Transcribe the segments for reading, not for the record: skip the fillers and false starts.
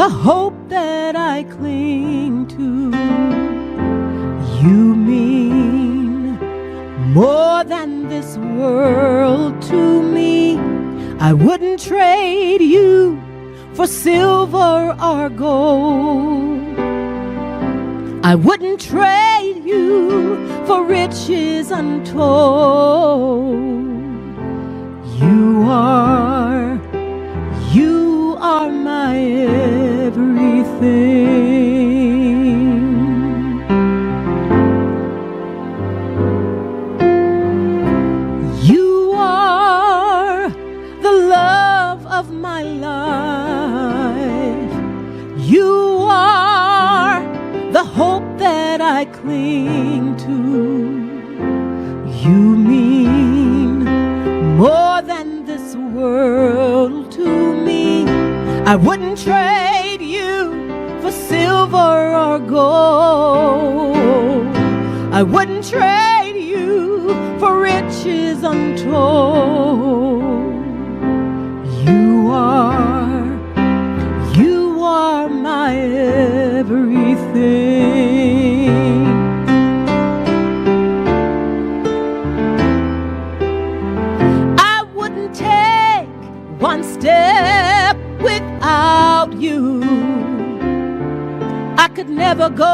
the hope that I cling to. You mean more than this world to me. I wouldn't trade you for silver or gold. I wouldn't trade you for riches untold. You are my everything. You are the love of my life. You are the hope that I cling to. You mean more than this world to me. I wouldn't trade you for silver or gold. I wouldn't trade you for riches untold. You are my everything. I wouldn't take one step without you. I could never go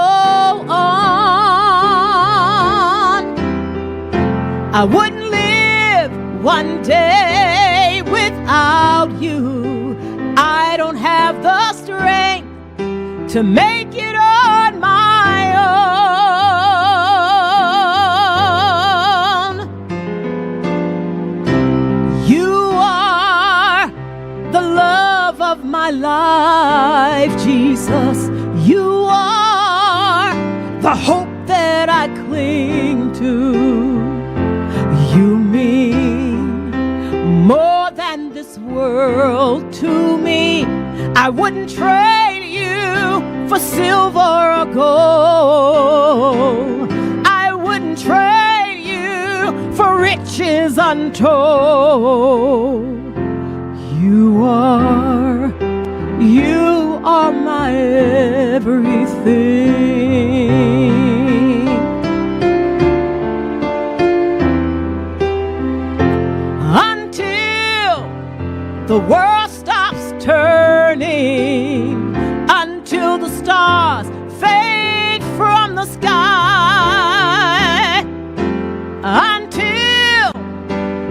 on. I wouldn't live one day without you. I don't have the strength to make it on my own. You are the love of my life, Jesus. You are the hope that I cling to. You mean more than this world to me. I wouldn't trade you for silver or gold. I wouldn't trade you for riches untold. You are my everything. Until the world stops turning, until the stars fade from the sky, until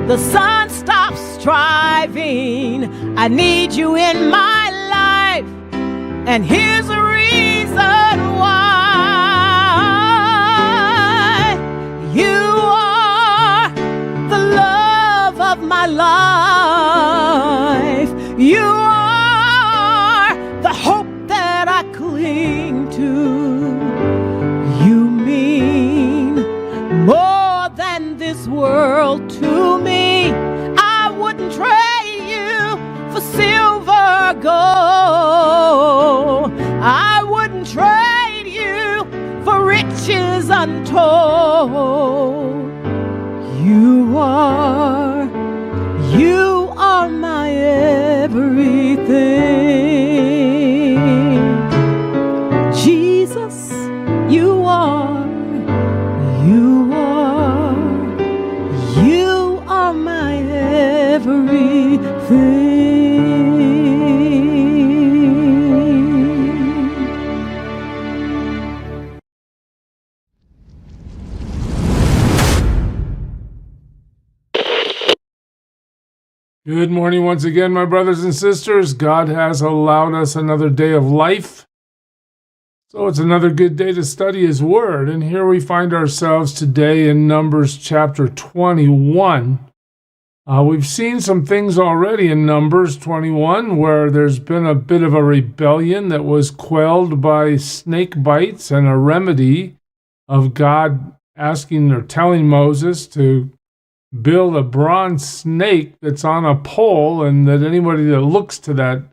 the sun stops striving, I need you in my life, and here's a reason why. You are the love of my life. You are the hope that I cling to. You mean more than this world to me. I wouldn't trade you for silver or gold. I wouldn't trade you for riches untold. You are my everything. Jesus, you are my everything. Good morning once again, my brothers and sisters. God has allowed us another day of life. So it's another good day to study His Word. And here we find ourselves today in Numbers chapter 21. We've seen some things already in Numbers 21 where there's been a bit of a rebellion that was quelled by snake bites and a remedy of God asking or telling Moses to build a bronze snake that's on a pole, and that anybody that looks to that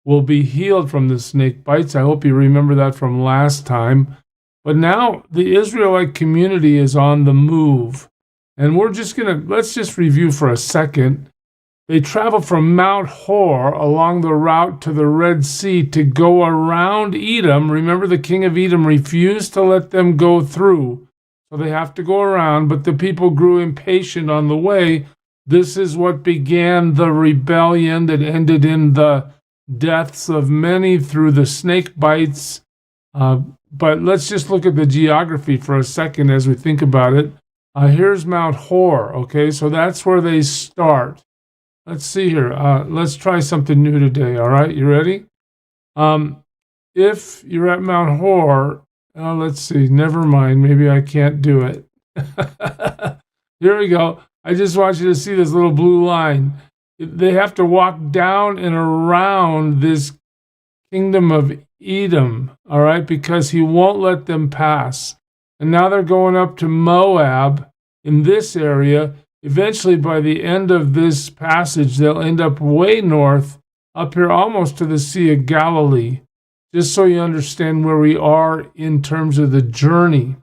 will be healed from the snake bites. I hope you remember that from last time. But now the Israelite community is on the move. And let's just review for a second. They travel from Mount Hor along the route to the Red Sea to go around Edom. Remember, the king of Edom refused to let them go through, so they have to go around, but the people grew impatient on the way. This is what began the rebellion that ended in the deaths of many through the snake bites. But let's just look at the geography for a second as we think about it. Here's Mount Hor, okay? So that's where they start. Let's see here. Let's try something new today, all right? You ready? If you're at Mount Hor, let's see. Never mind. Maybe I can't do it. Here we go. I just want you to see this little blue line. They have to walk down and around this kingdom of Edom, all right, because he won't let them pass. And now they're going up to Moab in this area. Eventually, by the end of this passage, they'll end up way north, up here almost to the Sea of Galilee, just so you understand where we are in terms of the journey.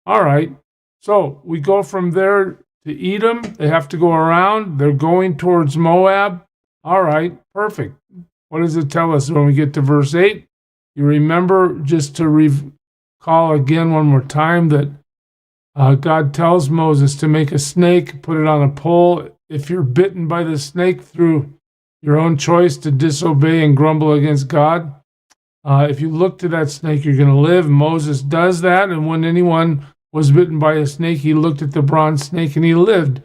All right, so we go from there to Edom. They have to go around. They're going towards Moab. All right, perfect. What does it tell us when we get to verse 8? You remember, just to recall again one more time, that God tells Moses to make a snake, put it on a pole. If you're bitten by the snake through your own choice to disobey and grumble against God, if you look to that snake, you're going to live. Moses does that, and when anyone was bitten by a snake, he looked at the bronze snake and he lived.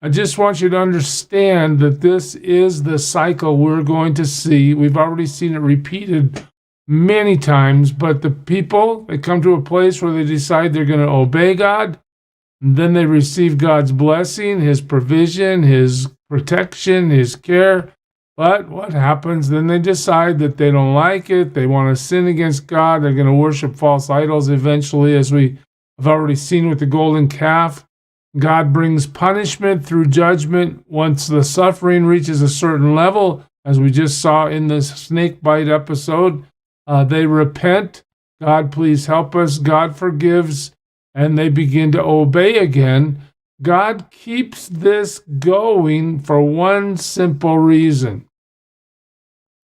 I just want you to understand that this is the cycle we're going to see. We've already seen it repeated many times, but the people, they come to a place where they decide they're going to obey God, and then they receive God's blessing, his provision, his protection, his care. But what happens? Then they decide that they don't like it. They want to sin against God. They're going to worship false idols eventually, as we have already seen with the golden calf. God brings punishment through judgment once the suffering reaches a certain level, as we just saw in the snake bite episode. They repent. God, please help us. God forgives, and they begin to obey again. God keeps this going for one simple reason.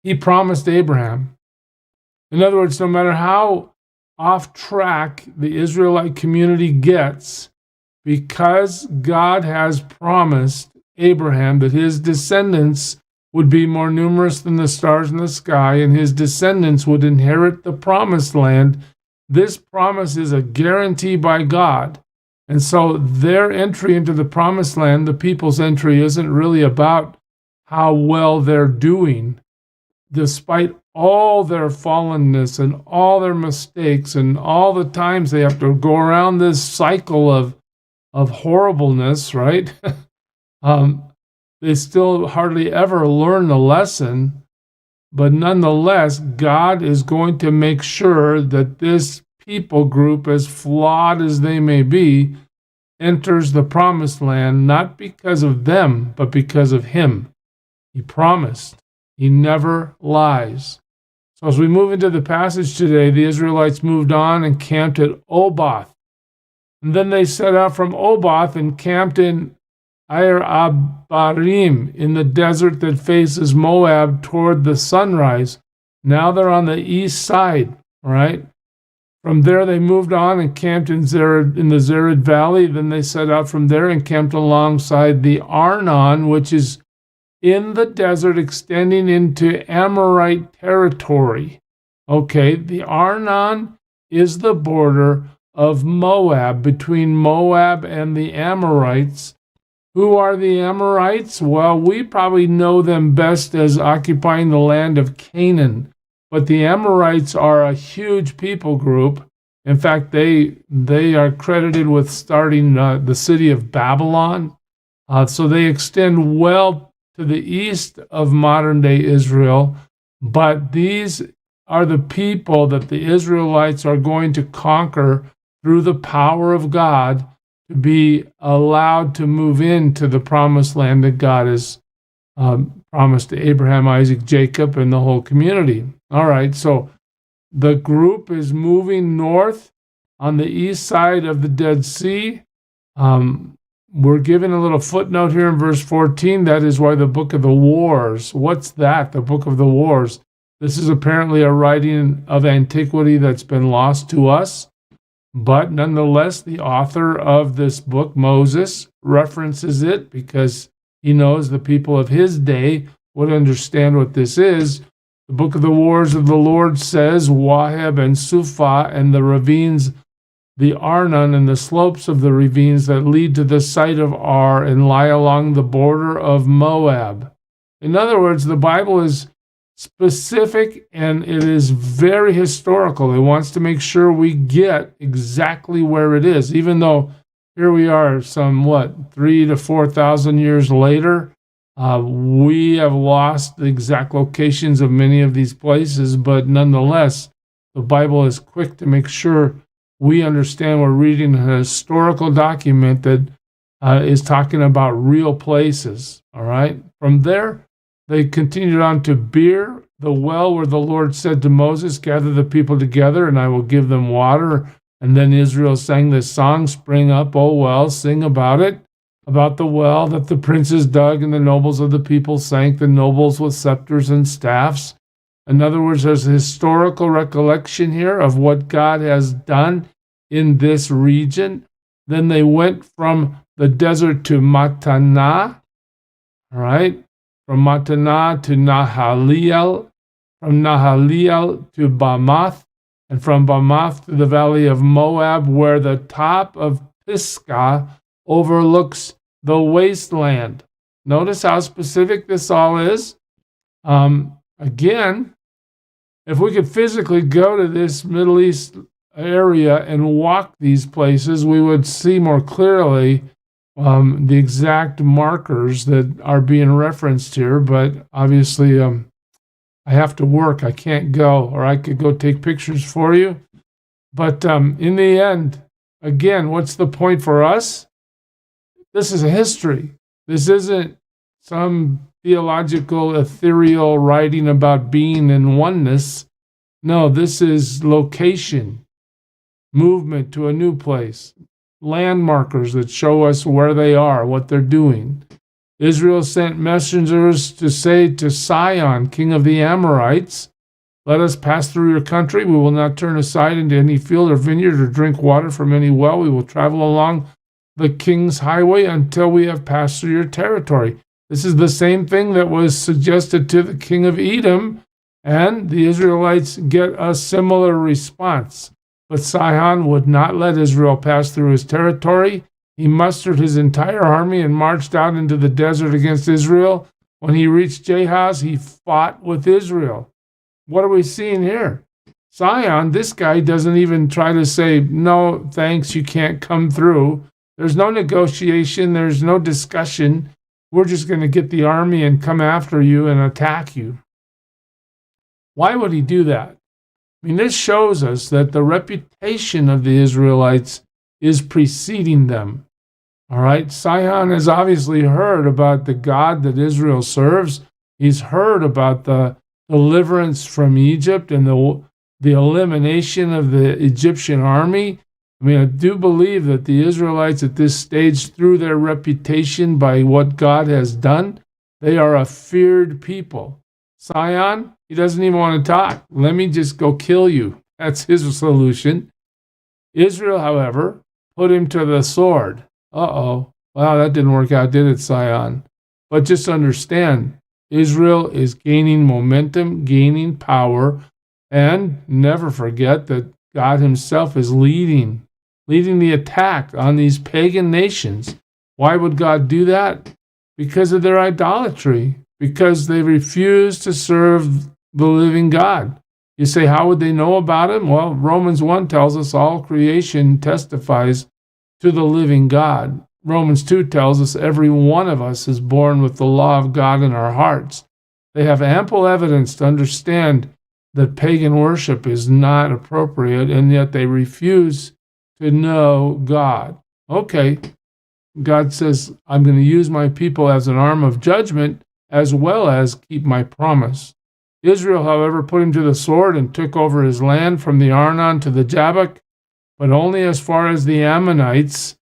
He promised Abraham. In other words, no matter how off track the Israelite community gets, because God has promised Abraham that his descendants would be more numerous than the stars in the sky, and his descendants would inherit the promised land. This promise is a guarantee by God. And so their entry into the promised land, the people's entry, isn't really about how well they're doing. Despite all their fallenness and all their mistakes and all the times they have to go around this cycle of horribleness, right? They still hardly ever learn the lesson, but nonetheless, God is going to make sure that this people group, as flawed as they may be, enters the promised land, not because of them, but because of him. He promised. He never lies. So as we move into the passage today, the Israelites moved on and camped at Oboth. And then they set out from Oboth and camped in Ir Abarim, in the desert that faces Moab toward the sunrise. Now they're on the east side, right? From there they moved on and camped in the Zered Valley. Then they set out from there and camped alongside the Arnon, which is in the desert extending into Amorite territory. Okay, the Arnon is the border of Moab, between Moab and the Amorites. Who are the Amorites? Well, we probably know them best as occupying the land of Canaan. But the Amorites are a huge people group. In fact, they are credited with starting the city of Babylon. So they extend well to the east of modern-day Israel. But these are the people that the Israelites are going to conquer through the power of God, to be allowed to move into the promised land that God has promised to Abraham, Isaac, Jacob, and the whole community. All right, so the group is moving north on the east side of the Dead Sea. We're given a little footnote here in verse 14. That is why the book of the wars. What's that? The book of the wars. This is apparently a writing of antiquity that's been lost to us. But nonetheless, the author of this book, Moses, references it because he knows the people of his day would understand what this is. The book of the wars of the Lord says, Waheb and Suphah and the ravines, the Arnon and the slopes of the ravines that lead to the site of Ar and lie along the border of Moab. In other words, the Bible is specific and it is very historical. It wants to make sure we get exactly where it is, even though here we are some, 3,000 to 4,000 years later. We have lost the exact locations of many of these places, but nonetheless, the Bible is quick to make sure we understand we're reading a historical document that is talking about real places. All right. From there, they continued on to Beer, the well where the Lord said to Moses, gather the people together and I will give them water. And then Israel sang this song, spring up, O well, sing about it, about the well that the princes dug and the nobles of the people sank, the nobles with scepters and staffs. In other words, there's a historical recollection here of what God has done in this region. Then they went from the desert to Mattanah, all right, from Mattanah to Nahaliel, from Nahaliel to Bamath, and from Bamath to the valley of Moab, where the top of Pisgah overlooks the wasteland. Notice how specific this all is. Again, if we could physically go to this Middle East area and walk these places, we would see more clearly the exact markers that are being referenced here. But obviously, I have to work. I can't go, or I could go take pictures for you. But in the end, again, what's the point for us? This is a history. This isn't some theological, ethereal writing about being in oneness. No, this is location, movement to a new place, landmarkers that show us where they are, what they're doing. Israel sent messengers to say to Sihon, king of the Amorites, let us pass through your country. We will not turn aside into any field or vineyard or drink water from any well. We will travel along the king's highway until we have passed through your territory. This is the same thing that was suggested to the king of Edom, and the Israelites get a similar response. But Sihon would not let Israel pass through his territory. He mustered his entire army and marched out into the desert against Israel. When he reached Jahaz, he fought with Israel. What are we seeing here? Sihon, this guy doesn't even try to say, no, thanks, you can't come through. There's no negotiation. There's no discussion. We're just going to get the army and come after you and attack you. Why would he do that? I mean, this shows us that the reputation of the Israelites is preceding them. All right, Sihon has obviously heard about the God that Israel serves. He's heard about the deliverance from Egypt and the elimination of the Egyptian army. I mean, I do believe that the Israelites at this stage, through their reputation by what God has done, they are a feared people. Sihon, he doesn't even want to talk. Let me just go kill you. That's his solution. Israel, however, put him to the sword. Wow, that didn't work out, did it, Sihon? But just understand, Israel is gaining momentum, gaining power, and never forget that God himself is leading the attack on these pagan nations. Why would God do that? Because of their idolatry, because they refuse to serve the living God. You say, how would they know about him? Well, Romans 1 tells us all creation testifies to the living God. Romans 2 tells us every one of us is born with the law of God in our hearts. They have ample evidence to understand that pagan worship is not appropriate, and yet they refuse to know God. Okay, God says, I'm going to use my people as an arm of judgment as well as keep my promise. Israel, however, put him to the sword and took over his land from the Arnon to the Jabbok, but only as far as the Ammonites,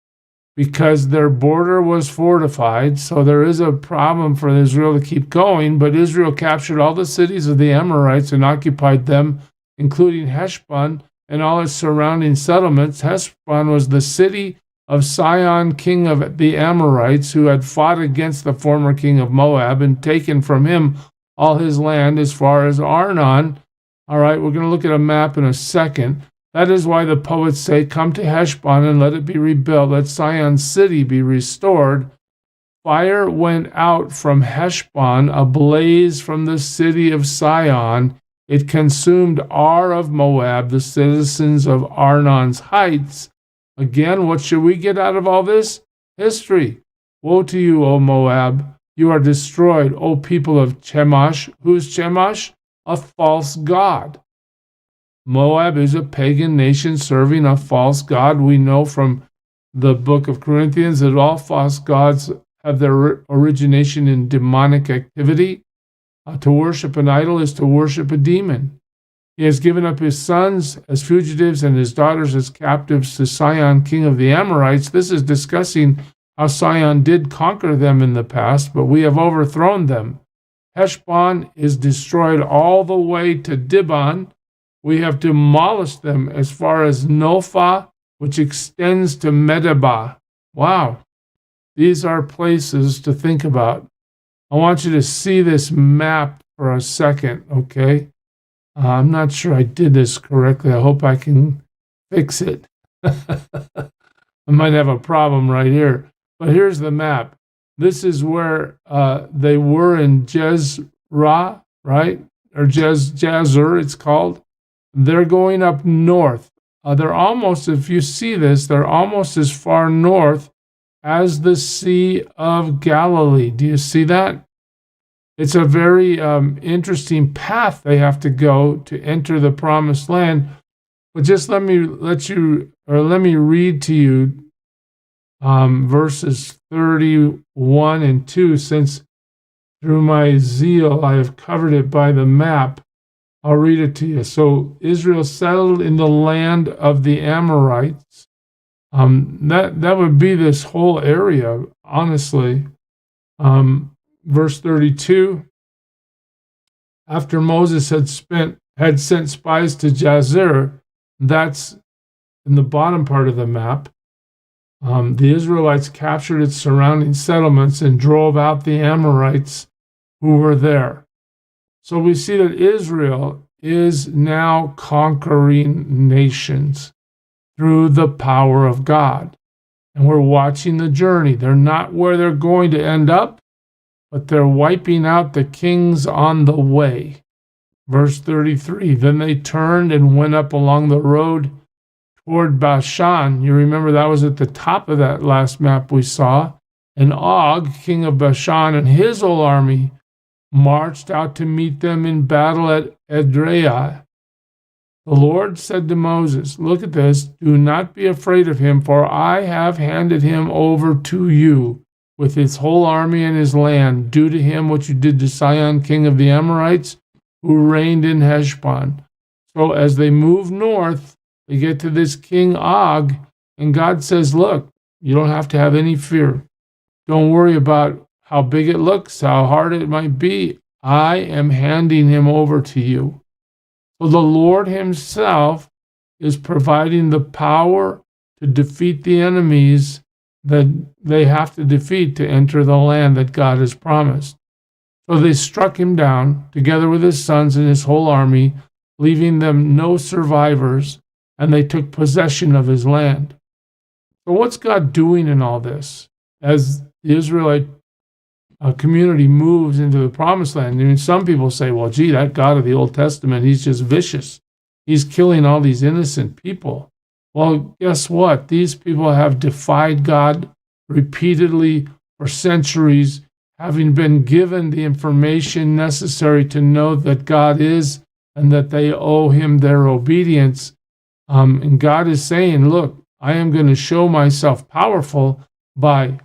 because their border was fortified. So there is a problem for Israel to keep going, but Israel captured all the cities of the Amorites and occupied them, including Heshbon and all its surrounding settlements. Heshbon was the city of Sihon, king of the Amorites, who had fought against the former king of Moab and taken from him all his land as far as Arnon. All right, we're going to look at a map in a second. That is why the poets say, "Come to Heshbon and let it be rebuilt. Let Sihon's city be restored." Fire went out from Heshbon, a blaze from the city of Sihon. It consumed Ar of Moab, the citizens of Arnon's heights. Again, what should we get out of all this? History. Woe to you, O Moab! You are destroyed, O people of Chemosh. Who's Chemosh? A false god. Moab is a pagan nation serving a false god. We know from the book of Corinthians that all false gods have their origination in demonic activity. To worship an idol is to worship a demon. He has given up his sons as fugitives and his daughters as captives to Sihon, king of the Amorites. This is discussing how Sihon did conquer them in the past, but we have overthrown them. Heshbon is destroyed all the way to Dibon. We have demolished them as far as Nophah, which extends to Medeba. Wow. These are places to think about. I want you to see this map for a second, okay? I'm not sure I did this correctly. I hope I can fix it. I might have a problem right here. But here's the map. This is where they were in Jezreel, right? Or Jazer, it's called. They're going up north. They're almost, if you see this, they're almost as far north as the Sea of Galilee. Do you see that? It's a very interesting path they have to go to enter the promised land. But just let me read to you verses 31 and 2, since through my zeal I have covered it by the map. I'll read it to you. So Israel settled in the land of the Amorites. That would be this whole area, honestly. Verse 32, after Moses had sent spies to Jazer, that's in the bottom part of the map, the Israelites captured its surrounding settlements and drove out the Amorites who were there. So we see that Israel is now conquering nations through the power of God. And we're watching the journey. They're not where they're going to end up, but they're wiping out the kings on the way. Verse 33, then they turned and went up along the road toward Bashan. You remember that was at the top of that last map we saw. And Og, king of Bashan, and his whole army marched out to meet them in battle at Edrei. The Lord said to Moses, look at this, do not be afraid of him, for I have handed him over to you with his whole army and his land. Do to him what you did to Sihon, king of the Amorites, who reigned in Heshbon. So as they move north, they get to this King Og, and God says, look, you don't have to have any fear. Don't worry about how big it looks, how hard it might be. I am handing him over to you. So the Lord himself is providing the power to defeat the enemies that they have to defeat to enter the land that God has promised. So they struck him down, together with his sons and his whole army, leaving them no survivors, and they took possession of his land. So what's God doing in all this? As the Israelite community moves into the promised land, I mean, some people say, well, gee, that God of the Old Testament, he's just vicious. He's killing all these innocent people. Well, guess what? These people have defied God repeatedly for centuries, having been given the information necessary to know that God is and that they owe him their obedience. And God is saying, look, I am going to show myself powerful by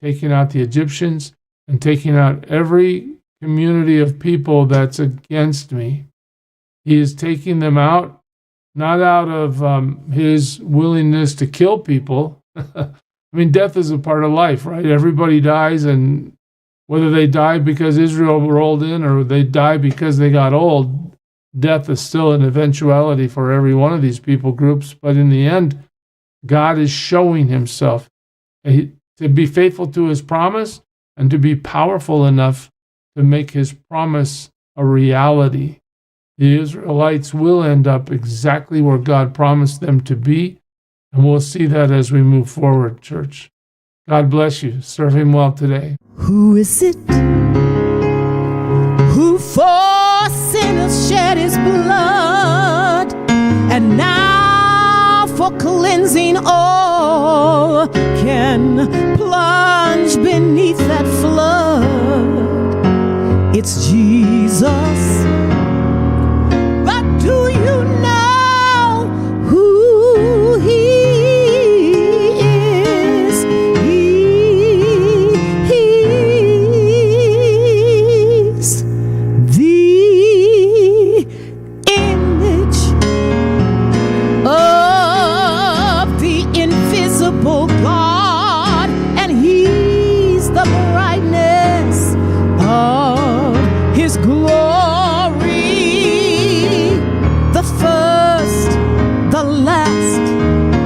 taking out the Egyptians and taking out every community of people that's against me. He is taking them out, not out of his willingness to kill people, I mean, death is a part of life, right? Everybody dies, and whether they die because Israel rolled in or they die because they got old, death is still an eventuality for every one of these people groups. But in the end, God is showing himself to be faithful to his promise and to be powerful enough to make his promise a reality. The Israelites will end up exactly where God promised them to be, and we'll see that as we move forward, church. God bless you. Serve him well today. Who is it who for sinners shed his blood, and now for cleansing all can plunge beneath that flood? It's Jesus. But do you know who he is? He's the image of the invisible God, and he's the brightness of his glory, the first, the last,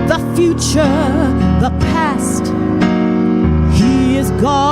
the future, the past. He is God.